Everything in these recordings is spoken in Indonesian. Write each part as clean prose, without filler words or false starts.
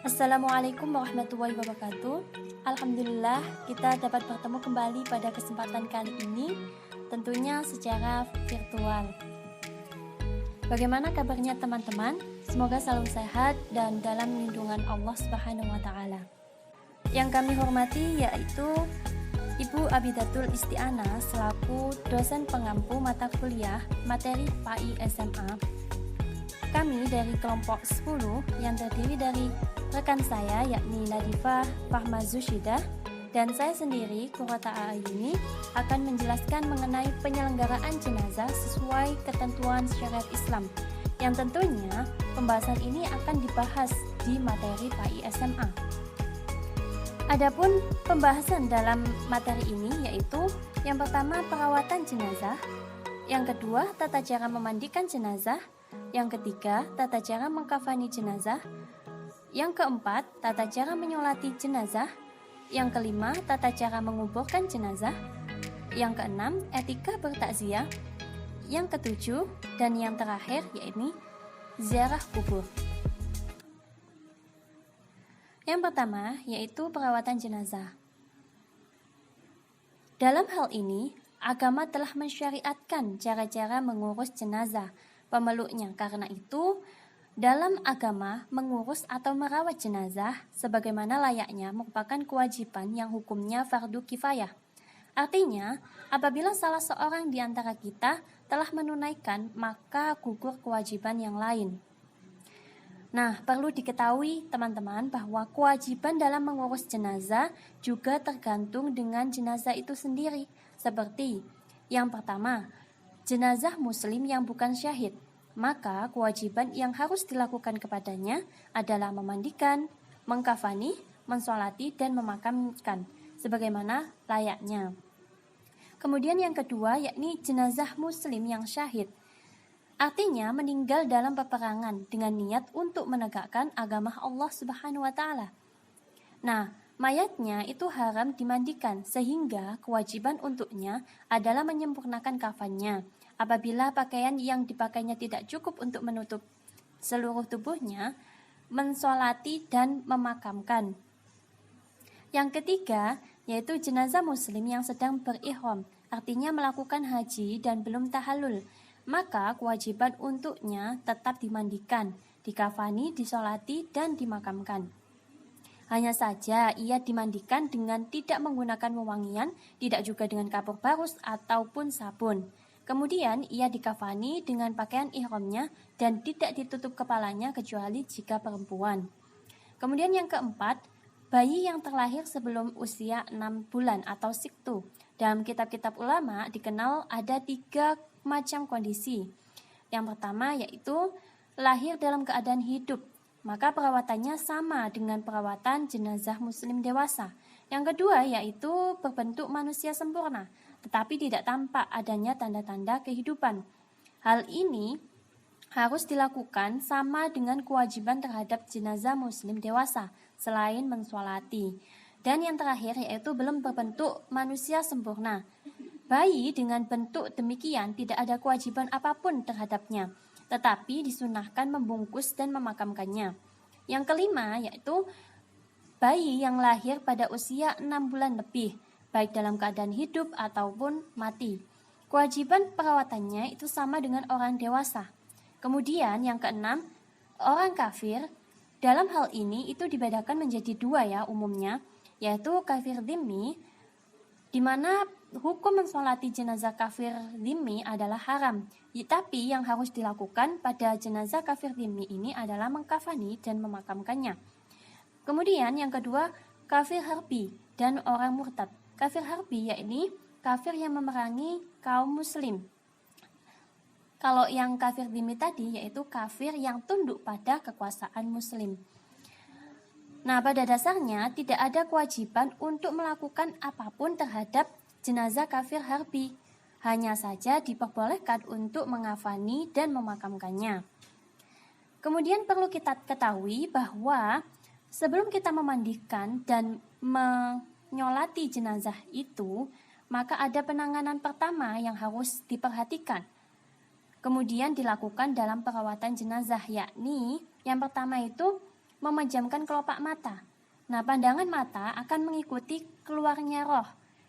Assalamualaikum warahmatullahi wabarakatuh. Alhamdulillah kita dapat bertemu kembali pada kesempatan kali ini, tentunya secara virtual. Bagaimana kabarnya teman-teman? Semoga selalu sehat dan dalam lindungan Allah Subhanahu wa taala. Yang kami hormati yaitu Ibu Abidatul Isti'anah selaku dosen pengampu mata kuliah materi PAI SMA. Kami dari kelompok 10 yang terdiri dari rekan saya yakni Nadifah Fahmazushidah dan saya sendiri Qurrata A'yuni akan menjelaskan mengenai penyelenggaraan jenazah sesuai ketentuan syariat Islam yang tentunya pembahasan ini akan dibahas di materi PAI SMA. Adapun pembahasan dalam materi ini yaitu yang pertama perawatan jenazah, yang kedua tata cara memandikan jenazah, yang ketiga tata cara mengkafani jenazah, yang keempat tata cara menyolati jenazah, yang kelima tata cara menguburkan jenazah, yang keenam etika bertakziah, yang ketujuh dan yang terakhir yaitu ziarah kubur. Yang pertama yaitu perawatan jenazah. Dalam hal ini, agama telah mensyariatkan cara-cara mengurus jenazah pemeluknya. Karena itu, dalam agama mengurus atau merawat jenazah sebagaimana layaknya merupakan kewajiban yang hukumnya fardu kifayah. Artinya, apabila salah seorang di antara kita telah menunaikan, maka gugur kewajiban yang lain. Nah, perlu diketahui teman-teman bahwa kewajiban dalam mengurus jenazah juga tergantung dengan jenazah itu sendiri. Seperti yang pertama, jenazah muslim yang bukan syahid, maka kewajiban yang harus dilakukan kepadanya adalah memandikan, mengkafani, mensolati, dan memakamkan sebagaimana layaknya. Kemudian yang kedua yakni jenazah muslim yang syahid. Artinya meninggal dalam peperangan dengan niat untuk menegakkan agama Allah Subhanahu wa taala. Nah, mayatnya itu haram dimandikan sehingga kewajiban untuknya adalah menyempurnakan kafannya. Apabila pakaian yang dipakainya tidak cukup untuk menutup seluruh tubuhnya, mensolati dan memakamkan. Yang ketiga yaitu jenazah muslim yang sedang berihram, artinya melakukan haji dan belum tahallul. Maka kewajiban untuknya tetap dimandikan, dikafani, disolati, dan dimakamkan. Hanya saja ia dimandikan dengan tidak menggunakan wewangian, tidak juga dengan kapur barus ataupun sabun. Kemudian ia dikafani dengan pakaian ihramnya dan tidak ditutup kepalanya kecuali jika perempuan. Kemudian yang keempat, bayi yang terlahir sebelum usia 6 bulan atau siktu. Dalam kitab-kitab ulama dikenal ada 3 macam kondisi. Yang pertama yaitu lahir dalam keadaan hidup, maka perawatannya sama dengan perawatan jenazah muslim dewasa. Yang kedua yaitu berbentuk manusia sempurna, tetapi tidak tampak adanya tanda-tanda kehidupan. Hal ini harus dilakukan sama dengan kewajiban terhadap jenazah muslim dewasa selain mensolati. Dan yang terakhir yaitu belum berbentuk manusia sempurna. Bayi dengan bentuk demikian tidak ada kewajiban apapun terhadapnya, tetapi disunahkan membungkus dan memakamkannya. Yang kelima yaitu bayi yang lahir pada usia 6 bulan lebih, baik dalam keadaan hidup ataupun mati. Kewajiban perawatannya itu sama dengan orang dewasa. Kemudian yang keenam, orang kafir. Dalam hal ini itu dibedakan menjadi 2 ya umumnya, yaitu kafir dhimmi, di mana hukum mensolati jenazah kafir dhimmi adalah haram. Tapi yang harus dilakukan pada jenazah kafir dhimmi ini adalah mengkafani dan memakamkannya. Kemudian yang kedua, kafir harbi dan orang murtad. Kafir harbi yakni kafir yang memerangi kaum muslim. Kalau yang kafir dhimmi tadi yaitu kafir yang tunduk pada kekuasaan muslim. Nah, pada dasarnya tidak ada kewajiban untuk melakukan apapun terhadap jenazah kafir harbi. Hanya saja diperbolehkan untuk mengafani dan memakamkannya. Kemudian perlu kita ketahui bahwa sebelum kita memandikan dan menyolati jenazah itu, maka ada penanganan pertama yang harus diperhatikan. Kemudian dilakukan dalam perawatan jenazah, yakni yang pertama itu memejamkan kelopak mata. Nah, pandangan mata akan mengikuti keluarnya roh.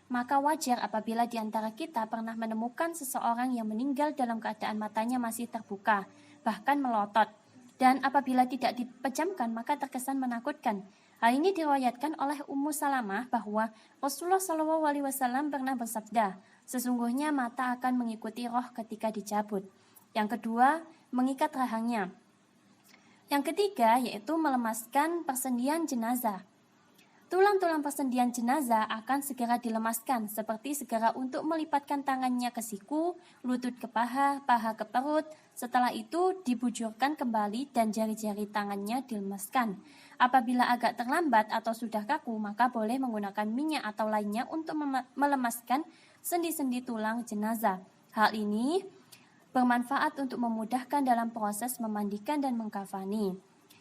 Maka wajar apabila di antara kita pernah menemukan seseorang yang meninggal dalam keadaan matanya masih terbuka, bahkan melotot. Dan apabila tidak dipejamkan, maka terkesan menakutkan. Hal ini diriwayatkan oleh Ummu Salamah bahwa Rasulullah SAW pernah bersabda, sesungguhnya mata akan mengikuti roh ketika dicabut. Yang kedua, mengikat rahangnya. Yang ketiga, yaitu melemaskan persendian jenazah. Tulang-tulang persendian jenazah akan segera dilemaskan, seperti segera untuk melipatkan tangannya ke siku, lutut ke paha, paha ke perut. Setelah itu dibujurkan kembali dan jari-jari tangannya dilemaskan. Apabila agak terlambat atau sudah kaku, maka boleh menggunakan minyak atau lainnya untuk melemaskan sendi-sendi tulang jenazah. Hal ini bermanfaat untuk memudahkan dalam proses memandikan dan mengkafani.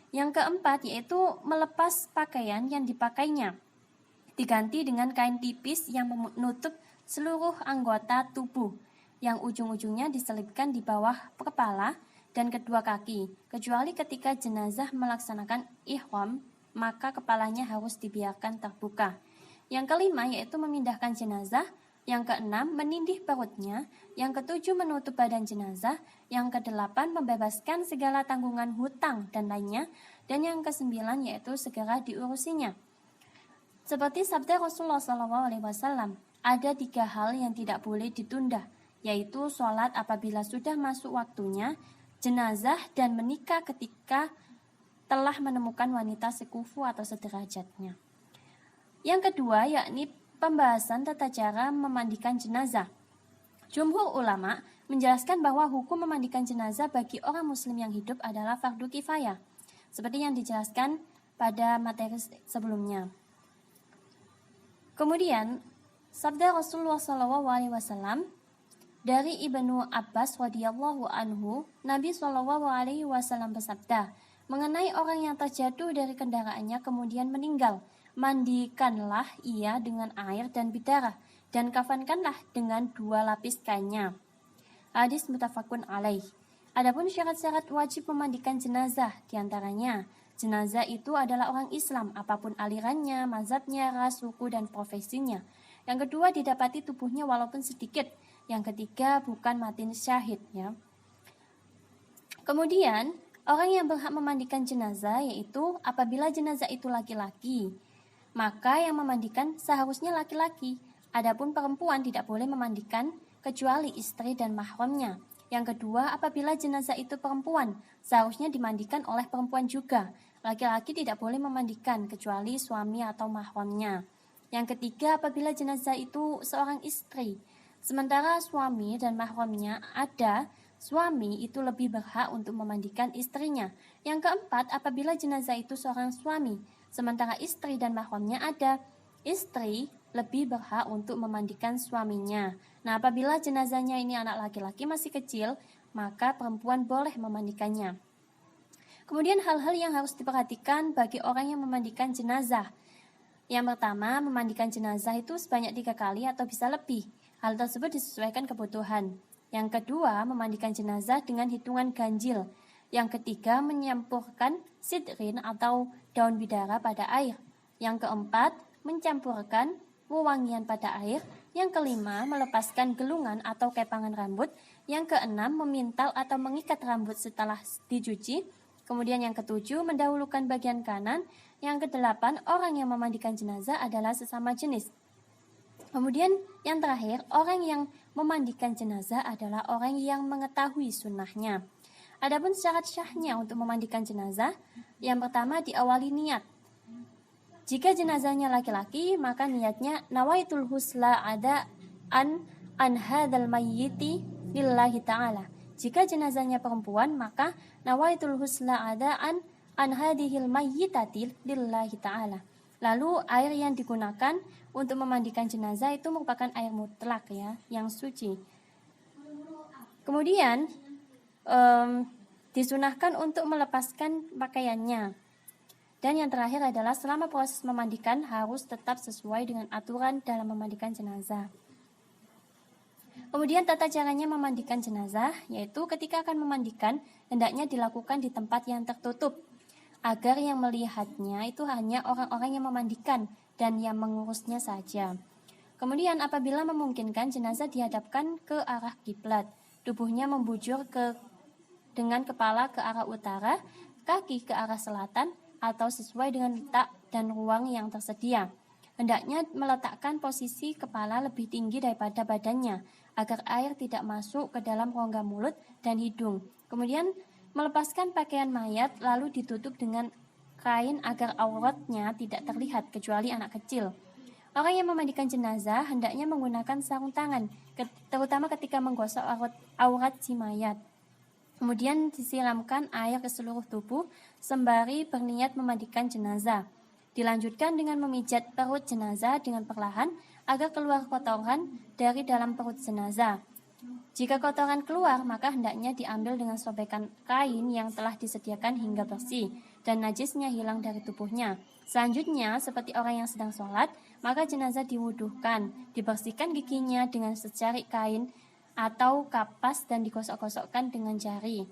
Yang keempat yaitu melepas pakaian yang dipakainya. Diganti dengan kain tipis yang menutup seluruh anggota tubuh, yang ujung-ujungnya diselipkan di bawah kepala dan kedua kaki. Kecuali ketika jenazah melaksanakan ihram, maka kepalanya harus dibiarkan terbuka. Yang kelima yaitu memindahkan jenazah. Yang keenam, menindih perutnya. Yang ketujuh, menutup badan jenazah. Yang kedelapan, membebaskan segala tanggungan hutang dan lainnya. Dan yang kesembilan, yaitu segera diurusinya. Seperti sabda Rasulullah SAW, ada 3 hal yang tidak boleh ditunda, yaitu sholat apabila sudah masuk waktunya, jenazah, dan menikah ketika telah menemukan wanita sekufu atau sederajatnya. Yang kedua, yakni pembahasan tata cara memandikan jenazah. Jumhur ulama menjelaskan bahwa hukum memandikan jenazah bagi orang muslim yang hidup adalah fardu kifayah, seperti yang dijelaskan pada materi sebelumnya. Kemudian, sabda Rasulullah SAW dari Ibnu Abbas radhiyallahu anhu, Nabi SAW bersabda, mengenai orang yang terjatuh dari kendaraannya kemudian meninggal, mandikanlah ia dengan air dan bidarah, dan kafankanlah dengan 2 lapis kainnya. Hadis muttafaqun alaih. Adapun syarat-syarat wajib memandikan jenazah, diantaranya jenazah itu adalah orang Islam, apapun alirannya, mazhabnya, ras, suku, dan profesinya. Yang kedua, didapati tubuhnya walaupun sedikit. Yang ketiga, bukan mati syahid. Ya. Kemudian, orang yang berhak memandikan jenazah yaitu apabila jenazah itu laki-laki, maka yang memandikan seharusnya laki-laki. Adapun perempuan tidak boleh memandikan kecuali istri dan mahramnya. Yang kedua, apabila jenazah itu perempuan, seharusnya dimandikan oleh perempuan juga. Laki-laki tidak boleh memandikan kecuali suami atau mahramnya. Yang ketiga, apabila jenazah itu seorang istri, sementara suami dan mahramnya ada, suami itu lebih berhak untuk memandikan istrinya. Yang keempat, apabila jenazah itu seorang suami, sementara istri dan mahramnya ada, istri lebih berhak untuk memandikan suaminya. Nah, apabila jenazahnya ini anak laki-laki masih kecil, maka perempuan boleh memandikannya. Kemudian hal-hal yang harus diperhatikan bagi orang yang memandikan jenazah. Yang pertama, memandikan jenazah itu sebanyak 3 kali atau bisa lebih. Hal tersebut disesuaikan kebutuhan. Yang kedua, memandikan jenazah dengan hitungan ganjil. Yang ketiga, menyampurkan sidrin atau daun bidara pada air. Yang keempat, mencampurkan wewangian pada air. Yang kelima, melepaskan gelungan atau kepangan rambut. Yang keenam, memintal atau mengikat rambut setelah dicuci. Kemudian yang ketujuh, mendahulukan bagian kanan. Yang kedelapan, orang yang memandikan jenazah adalah sesama jenis. Kemudian yang terakhir, orang yang memandikan jenazah adalah orang yang mengetahui sunnahnya. Adapun syarat syahnya untuk memandikan jenazah, yang pertama diawali niat. Jika jenazahnya laki-laki, maka niatnya nawaitul husla ada an hadzal mayyiti lillahi ta'ala. Jika jenazahnya perempuan, maka nawaitul husla ada an hadhil mayyitati lillahi ta'ala. Lalu air yang digunakan untuk memandikan jenazah itu merupakan air mutlak ya, yang suci. Kemudian disunahkan untuk melepaskan pakaiannya. Dan yang terakhir adalah selama proses memandikan harus tetap sesuai dengan aturan dalam memandikan jenazah. Kemudian tata caranya memandikan jenazah, yaitu ketika akan memandikan hendaknya dilakukan di tempat yang tertutup. agar yang melihatnya itu hanya orang-orang yang memandikan dan yang mengurusnya saja. Kemudian apabila memungkinkan, jenazah dihadapkan ke arah kiblat, tubuhnya membujur dengan kepala ke arah utara, kaki ke arah selatan, atau sesuai dengan letak dan ruang yang tersedia. Hendaknya meletakkan posisi kepala lebih tinggi daripada badannya, agar air tidak masuk ke dalam rongga mulut dan hidung. Kemudian melepaskan pakaian mayat lalu ditutup dengan kain agar auratnya tidak terlihat kecuali anak kecil. Orang yang memandikan jenazah hendaknya menggunakan sarung tangan, terutama ketika menggosok aurat si mayat. Kemudian disiramkan air ke seluruh tubuh sembari berniat memandikan jenazah. Dilanjutkan dengan memijat perut jenazah dengan perlahan agar keluar kotoran dari dalam perut jenazah. Jika kotoran keluar, maka hendaknya diambil dengan sobekan kain yang telah disediakan hingga bersih dan najisnya hilang dari tubuhnya. Selanjutnya, seperti orang yang sedang sholat, maka jenazah diwuduhkan, dibersihkan giginya dengan secari kain atau kapas dan digosok-gosokkan dengan jari.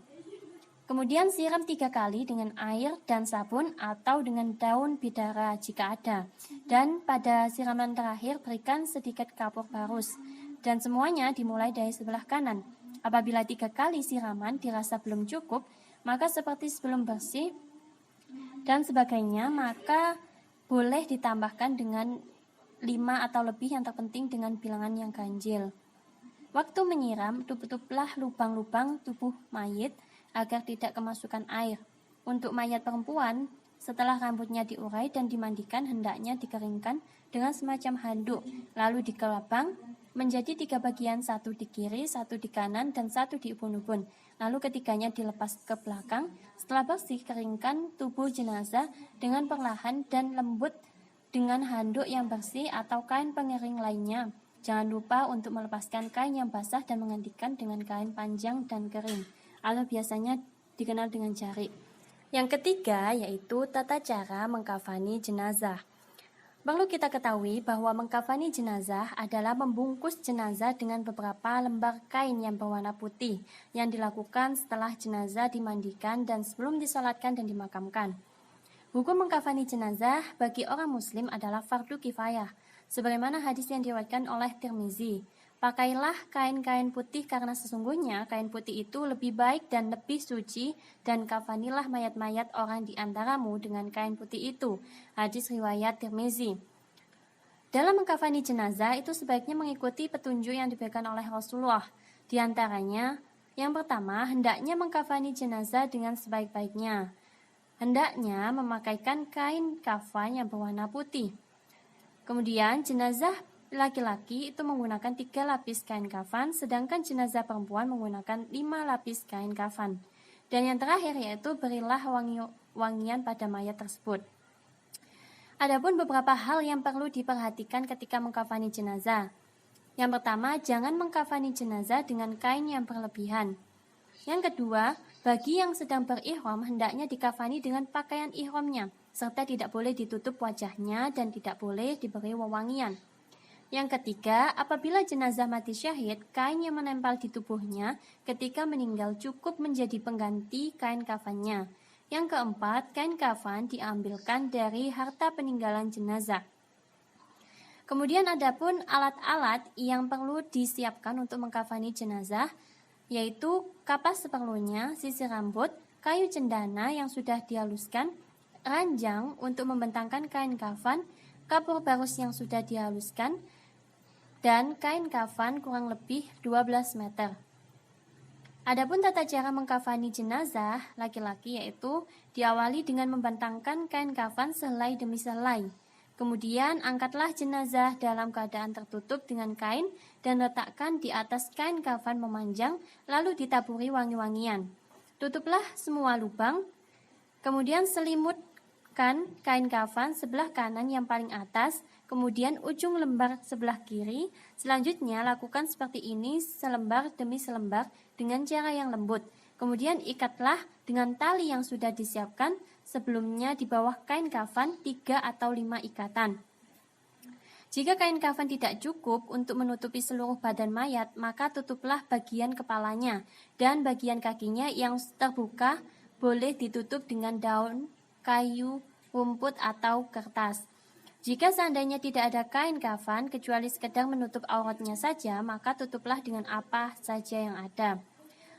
Kemudian siram 3 kali dengan air dan sabun atau dengan daun bidara jika ada. Dan pada siraman terakhir berikan sedikit kapur barus. Dan semuanya dimulai dari sebelah kanan. Apabila 3 kali siraman dirasa belum cukup, maka seperti sebelum bersih dan sebagainya, maka boleh ditambahkan dengan 5 atau lebih, yang terpenting dengan bilangan yang ganjil. Waktu menyiram, tutuplah lubang-lubang tubuh mayit agar tidak kemasukan air. Untuk mayat perempuan, setelah rambutnya diurai dan dimandikan, hendaknya dikeringkan dengan semacam handuk, lalu dikelabang menjadi 3 bagian, 1 di kiri, 1 di kanan, dan 1 di ubun-ubun. Lalu ketiganya dilepas ke belakang. Setelah bersih, keringkan tubuh jenazah dengan perlahan dan lembut dengan handuk yang bersih atau kain pengering lainnya. Jangan lupa untuk melepaskan kain yang basah dan menggantikan dengan kain panjang dan kering, atau biasanya dikenal dengan jarik. Yang ketiga yaitu tata cara mengkafani jenazah. Perlu kita ketahui bahwa mengkafani jenazah adalah membungkus jenazah dengan beberapa lembar kain yang berwarna putih yang dilakukan setelah jenazah dimandikan dan sebelum disolatkan dan dimakamkan. Hukum mengkafani jenazah bagi orang muslim adalah fardu kifayah, sebagaimana hadis yang diriwayatkan oleh Tirmizi. Pakailah kain-kain putih karena sesungguhnya kain putih itu lebih baik dan lebih suci, dan kafanilah mayat-mayat orang di antaramu dengan kain putih itu. Hadis riwayat Tirmizi. Dalam mengkafani jenazah itu sebaiknya mengikuti petunjuk yang diberikan oleh Rasulullah. Di antaranya, yang pertama, hendaknya mengkafani jenazah dengan sebaik-baiknya. Hendaknya memakaikan kain kafan yang berwarna putih. Kemudian jenazah laki-laki itu menggunakan 3 lapis kain kafan, sedangkan jenazah perempuan menggunakan 5 lapis kain kafan. Dan yang terakhir yaitu berilah wangian pada mayat tersebut. Adapun beberapa hal yang perlu diperhatikan ketika mengkafani jenazah. Yang pertama, jangan mengkafani jenazah dengan kain yang berlebihan. Yang kedua, bagi yang sedang berihram hendaknya dikafani dengan pakaian ihramnya, serta tidak boleh ditutup wajahnya dan tidak boleh diberi wewangian. Yang ketiga, apabila jenazah mati syahid, kain yang menempel di tubuhnya ketika meninggal cukup menjadi pengganti kain kafannya. Yang keempat, kain kafan diambilkan dari harta peninggalan jenazah. Kemudian adapun alat-alat yang perlu disiapkan untuk mengkafani jenazah, yaitu kapas seperlunya, sisir rambut, kayu cendana yang sudah dihaluskan, ranjang untuk membentangkan kain kafan, kapur barus yang sudah dihaluskan, dan kain kafan kurang lebih 12 meter. Adapun tata cara mengkafani jenazah laki-laki yaitu diawali dengan membentangkan kain kafan sehelai demi sehelai. Kemudian angkatlah jenazah dalam keadaan tertutup dengan kain dan letakkan di atas kain kafan memanjang, lalu ditaburi wangi-wangian. Tutuplah semua lubang, kemudian selimutkan kain kafan sebelah kanan yang paling atas, kemudian ujung lembar sebelah kiri. Selanjutnya lakukan seperti ini selembar demi selembar dengan cara yang lembut. Kemudian ikatlah dengan tali yang sudah disiapkan sebelumnya di bawah kain kafan 3 atau 5 ikatan. Jika kain kafan tidak cukup untuk menutupi seluruh badan mayat, maka tutuplah bagian kepalanya dan bagian kakinya yang terbuka boleh ditutup dengan daun kayu, rumput, atau kertas. Jika seandainya tidak ada kain kafan kecuali sekedar menutup auratnya saja, maka tutuplah dengan apa saja yang ada.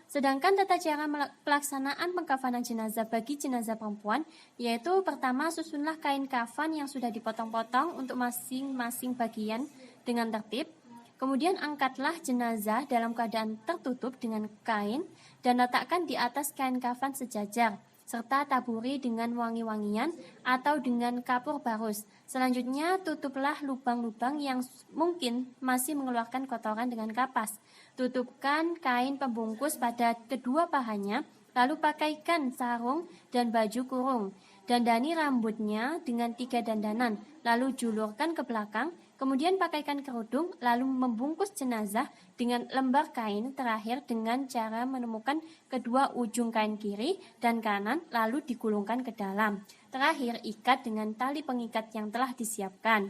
Sedangkan tata cara pelaksanaan pengkafanan jenazah bagi jenazah perempuan, yaitu pertama susunlah kain kafan yang sudah dipotong-potong untuk masing-masing bagian dengan tertib. Kemudian angkatlah jenazah dalam keadaan tertutup dengan kain dan letakkan di atas kain kafan sejajar, serta taburi dengan wangi-wangian atau dengan kapur barus. Selanjutnya, tutuplah lubang-lubang yang mungkin masih mengeluarkan kotoran dengan kapas. Tutupkan kain pembungkus pada kedua pahanya, lalu pakaikan sarung dan baju kurung. Dandani rambutnya dengan 3 dandanan, lalu julurkan ke belakang, kemudian pakaikan kerudung, lalu membungkus jenazah dengan lembar kain terakhir dengan cara menemukan kedua ujung kain kiri dan kanan, lalu digulungkan ke dalam. Terakhir, ikat dengan tali pengikat yang telah disiapkan.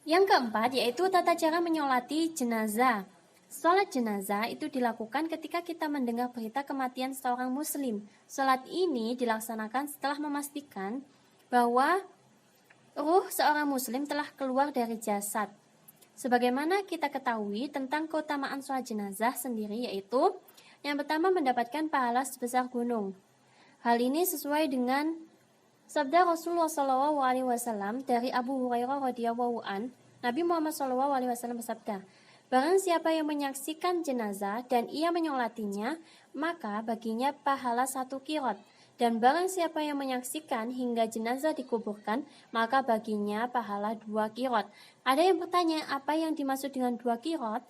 Yang keempat, yaitu tata cara menyolati jenazah. Sholat jenazah itu dilakukan ketika kita mendengar berita kematian seorang muslim. Sholat ini dilaksanakan setelah memastikan bahwa ruh seorang muslim telah keluar dari jasad. Sebagaimana kita ketahui tentang keutamaan sholat jenazah sendiri, yaitu yang pertama mendapatkan pahala sebesar gunung. Hal ini sesuai dengan sabda Rasulullah SAW dari Abu Hurairah radhiyallahu an. Nabi Muhammad SAW bersabda, barang siapa yang menyaksikan jenazah dan ia menyolatinya, maka baginya pahala 1 qirot. Dan barang siapa yang menyaksikan hingga jenazah dikuburkan, maka baginya pahala 2 qirot. Ada yang bertanya, apa yang dimaksud dengan 2 qirot?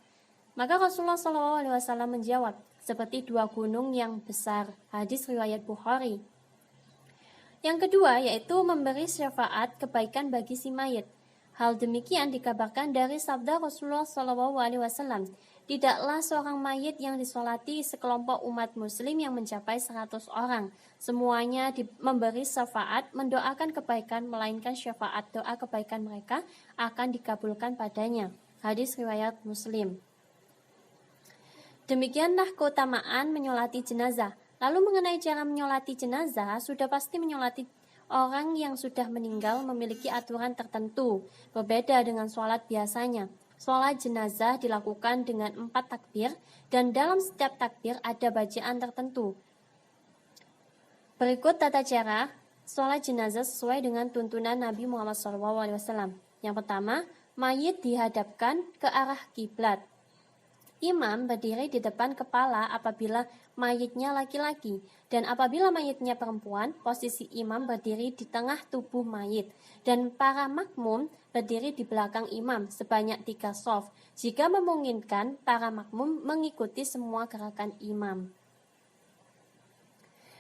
Maka Rasulullah SAW menjawab, seperti 2 gunung yang besar. Hadis riwayat Bukhari. Yang kedua, yaitu memberi syafaat kebaikan bagi si mayit. Hal demikian dikabarkan dari sabda Rasulullah SAW. Tidaklah seorang mayit yang disolati sekelompok umat muslim yang mencapai 100 orang. Semuanya memberi syafaat, mendoakan kebaikan, melainkan syafaat doa kebaikan mereka akan dikabulkan padanya. Hadis riwayat Muslim. Demikianlah keutamaan menyolati jenazah. Lalu mengenai cara menyolati jenazah, sudah pasti menyolati orang yang sudah meninggal memiliki aturan tertentu, berbeda dengan sholat biasanya. Sholat jenazah dilakukan dengan 4 takbir, dan dalam setiap takbir ada bacaan tertentu. Berikut tata cara sholat jenazah sesuai dengan tuntunan Nabi Muhammad SAW. Yang pertama, mayit dihadapkan ke arah kiblat. Imam berdiri di depan kepala apabila mayitnya laki-laki, dan apabila mayitnya perempuan, posisi imam berdiri di tengah tubuh mayit, dan para makmum berdiri di belakang imam sebanyak 3 shaf. Jika memungkinkan, para makmum mengikuti semua gerakan imam.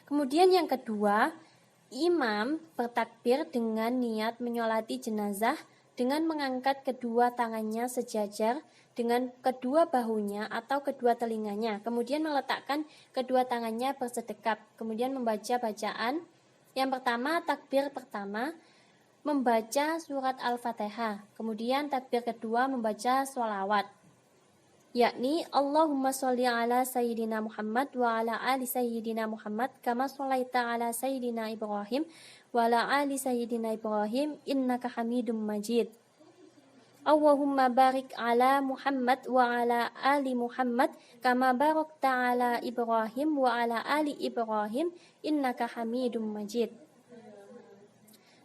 Kemudian yang kedua, imam bertakbir dengan niat menyolati jenazah dengan mengangkat kedua tangannya sejajar dengan kedua bahunya atau kedua telinganya, kemudian meletakkan kedua tangannya bersedekap, kemudian membaca bacaan. Yang pertama, takbir pertama membaca surat Al-Fatihah, kemudian takbir kedua membaca sholawat, yakni Allahumma sholli ala Sayyidina Muhammad wa ala ali Sayyidina Muhammad kama sholaita ala Sayyidina Ibrahim wa ala ali Sayyidina Ibrahim innaka Hamidum Majid. Allahumma barik ala Muhammad wa ala ali Muhammad kama barakta ala Ibrahim wa ala ali Ibrahim innaka Hamidum Majid.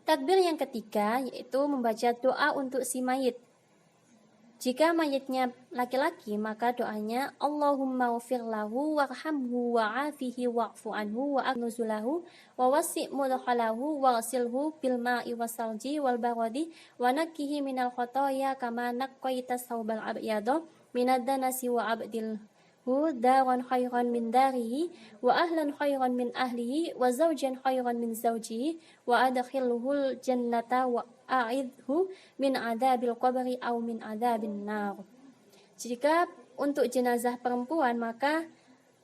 Takbir yang ketiga yaitu membaca doa untuk si mayit. Jika mayitnya laki-laki, maka doanya Allahumma ufir lahu warhamhu wa'afihi wa'fu anhu wa'agnuzulahu wa wasi' mudkhalahu waghsilhu bil ma'i wasalji wal baradi wa nakkihi minal khotoya kama naqqaita thawbal abyada minad danasi wa abdilhu daran khairan min darihi wa ahlan khairan min ahlihi wa zawjan khairan min zawjihi wa adkhilhul jannata wa a'idhu min adzabil qabri aw min adzabin nar. Jika untuk jenazah perempuan maka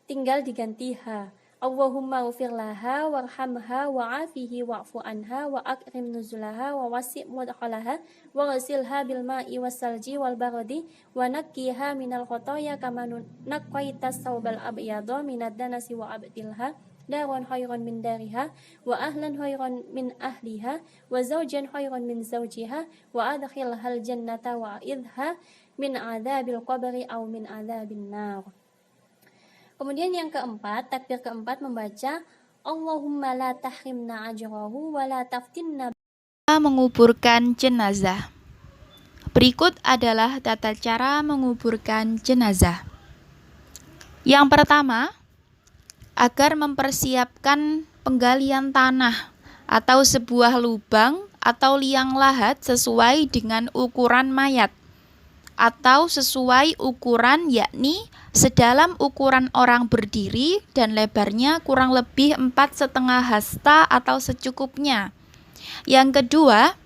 tinggal diganti ha. Allahumma ufir laha warhamha wa'afihi wa'fu anha wa akrim nuzulaha wa wasi' mudkhalaha wa ghasilha bil ma'i wasalji wal baradi wa nakkiha minal khotoya kama naqqaita thawbal abyada minad danasi wa abdilha daran khairan min dariha, wa ahlan khairan min ahliha, wa zawjan khairan min zawjiha, wa adkhilhal jannata wa idha min adzabil qabri aw min adzabin nar. Kemudian yang keempat, takbir keempat membaca Allahumma la tahrimna ajrahu wa la taftinna. Menguburkan jenazah. Berikut adalah tata cara menguburkan jenazah. Yang pertama, agar mempersiapkan penggalian tanah atau sebuah lubang atau liang lahat sesuai dengan ukuran mayat atau sesuai ukuran, yakni sedalam ukuran orang berdiri dan lebarnya kurang lebih 4,5 hasta atau secukupnya. Yang kedua,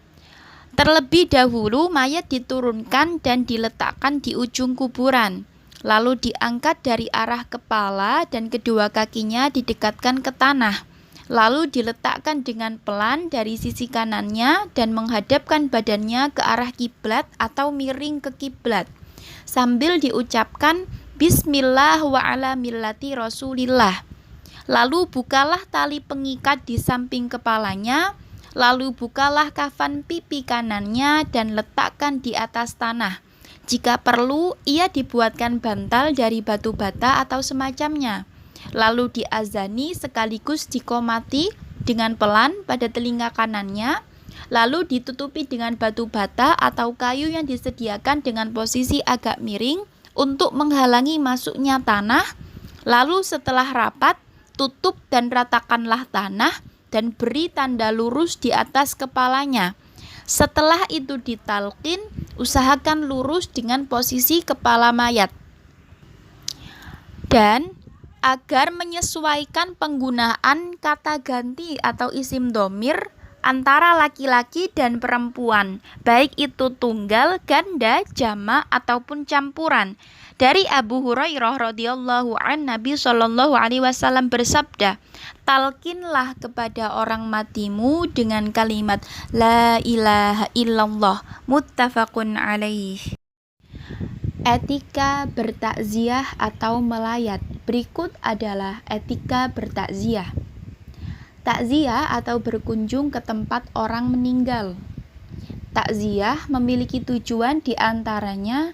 terlebih dahulu mayat diturunkan dan diletakkan di ujung kuburan, lalu diangkat dari arah kepala dan kedua kakinya didekatkan ke tanah, lalu diletakkan dengan pelan dari sisi kanannya dan menghadapkan badannya ke arah kiblat atau miring ke kiblat, sambil diucapkan Bismillah wa ala millati Rasulillah. Lalu bukalah tali pengikat di samping kepalanya, lalu bukalah kafan pipi kanannya dan letakkan di atas tanah. Jika perlu, ia dibuatkan bantal dari batu bata atau semacamnya. Lalu diazani sekaligus dikomati dengan pelan pada telinga kanannya, lalu ditutupi dengan batu bata atau kayu yang disediakan dengan posisi agak miring untuk menghalangi masuknya tanah. Lalu setelah rapat, tutup dan ratakanlah tanah dan beri tanda lurus di atas kepalanya. Setelah itu ditalqin, usahakan lurus dengan posisi kepala mayat. Dan agar menyesuaikan penggunaan kata ganti atau isim dhamir antara laki-laki dan perempuan, baik itu tunggal, ganda, jamak ataupun campuran. Dari Abu Hurairah radhiyallahu an, Nabi sallallahu alaihi wasallam bersabda, "Talkinlah kepada orang matimu dengan kalimat la ilaha illallah." Muttafaqun alaih. Etika bertakziah atau melayat. Berikut adalah etika bertakziah. Takziah atau berkunjung ke tempat orang meninggal. Takziah memiliki tujuan diantaranya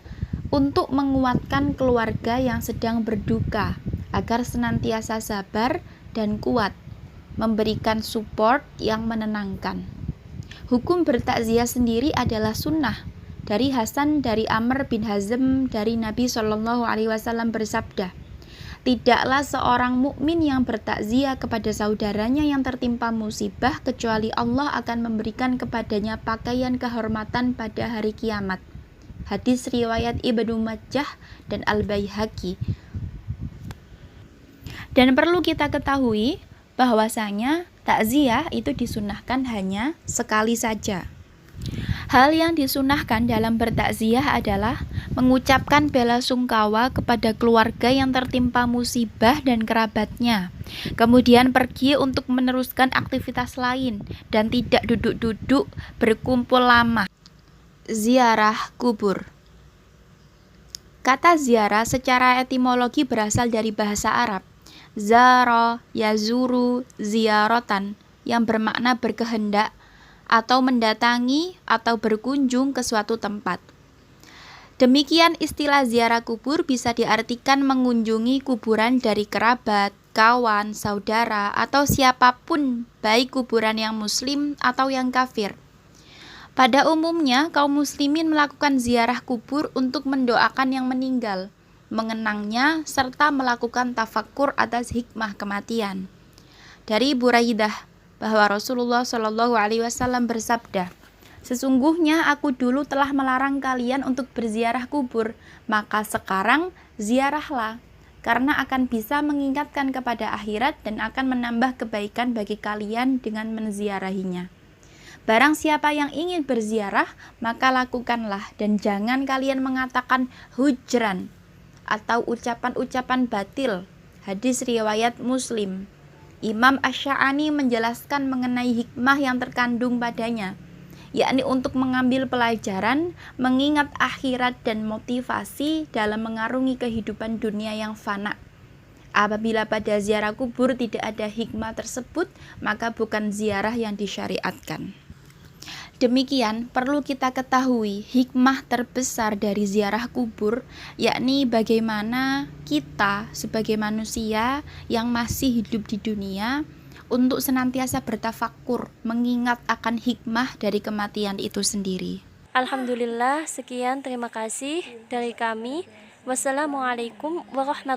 untuk menguatkan keluarga yang sedang berduka agar senantiasa sabar dan kuat, memberikan support yang menenangkan. Hukum bertakziah sendiri adalah sunnah. Dari Hasan dari Amr bin Hazm dari Nabi Shallallahu Alaihi Wasallam bersabda, "Tidaklah seorang mukmin yang bertakziah kepada saudaranya yang tertimpa musibah kecuali Allah akan memberikan kepadanya pakaian kehormatan pada hari kiamat." Hadis riwayat Ibnu Majah dan Al-Baihaqi. Dan perlu kita ketahui bahwasanya takziah itu disunahkan hanya sekali saja. Hal yang disunahkan dalam bertakziah adalah mengucapkan bela sungkawa kepada keluarga yang tertimpa musibah dan kerabatnya, kemudian pergi untuk meneruskan aktivitas lain dan tidak duduk-duduk berkumpul lama. Ziarah kubur. Kata ziarah secara etimologi berasal dari bahasa Arab zara, yazuru, ziaratan, yang bermakna berkehendak atau mendatangi atau berkunjung ke suatu tempat. Demikian istilah ziarah kubur bisa diartikan mengunjungi kuburan dari kerabat, kawan, saudara, atau siapapun, baik kuburan yang muslim atau yang kafir. Pada umumnya, kaum muslimin melakukan ziarah kubur untuk mendoakan yang meninggal, mengenangnya, serta melakukan tafakkur atas hikmah kematian. Dari Buraidah bahwa Rasulullah Shallallahu Alaihi Wasallam bersabda, "Sesungguhnya aku dulu telah melarang kalian untuk berziarah kubur, maka sekarang ziarahlah, karena akan bisa mengingatkan kepada akhirat dan akan menambah kebaikan bagi kalian dengan menziarahinya. Barang siapa yang ingin berziarah, maka lakukanlah dan jangan kalian mengatakan hujran atau ucapan-ucapan batil." Hadis riwayat Muslim. Imam Asy-Sya'ani menjelaskan mengenai hikmah yang terkandung padanya, yakni untuk mengambil pelajaran, mengingat akhirat dan motivasi dalam mengarungi kehidupan dunia yang fana. Apabila pada ziarah kubur tidak ada hikmah tersebut, maka bukan ziarah yang disyariatkan. Demikian perlu kita ketahui hikmah terbesar dari ziarah kubur, yakni bagaimana kita sebagai manusia yang masih hidup di dunia untuk senantiasa bertafakkur, mengingat akan hikmah dari kematian itu sendiri. Alhamdulillah, sekian terima kasih dari kami. Wassalamualaikum warahmatullahi